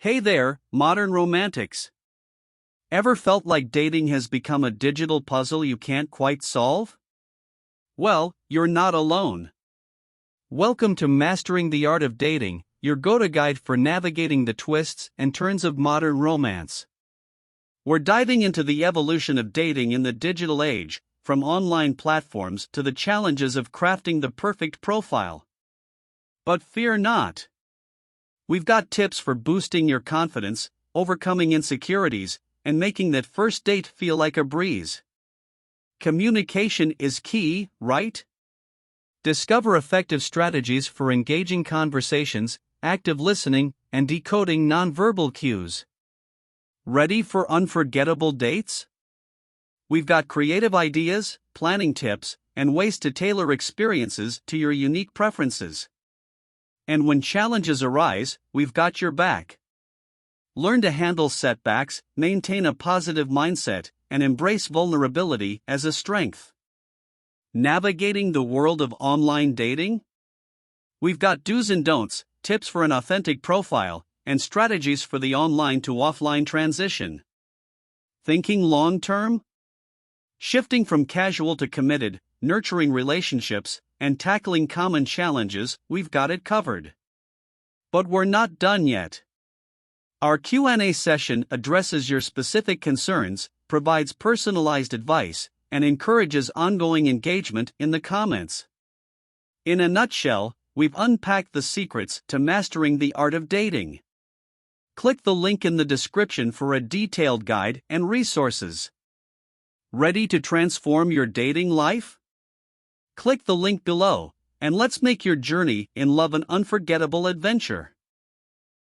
Hey there, modern romantics. Ever felt like dating has become a digital puzzle you can't quite solve? Well, you're not alone. Welcome to Mastering the Art of Dating, your go-to guide for navigating the twists and turns of modern romance. We're diving into the evolution of dating in the digital age, from online platforms to the challenges of crafting the perfect profile. But fear not. We've got tips for boosting your confidence, overcoming insecurities, and making that first date feel like a breeze. Communication is key, right? Discover effective strategies for engaging conversations, active listening, and decoding nonverbal cues. Ready for unforgettable dates? We've got creative ideas, planning tips, and ways to tailor experiences to your unique preferences. And when challenges arise, we've got your back. Learn to handle setbacks, maintain a positive mindset, and embrace vulnerability as a strength. Navigating the world of online dating? We've got do's and don'ts, tips for an authentic profile, and strategies for the online to offline transition. Thinking long term? Shifting from casual to committed, nurturing relationships, and tackling common challenges, we've got it covered. But we're not done yet. Our Q&A session addresses your specific concerns, provides personalized advice, and encourages ongoing engagement in the comments. In a nutshell, we've unpacked the secrets to mastering the art of dating. Click the link in the description for a detailed guide and resources. Ready to transform your dating life? Click the link below, and let's make your journey in love an unforgettable adventure.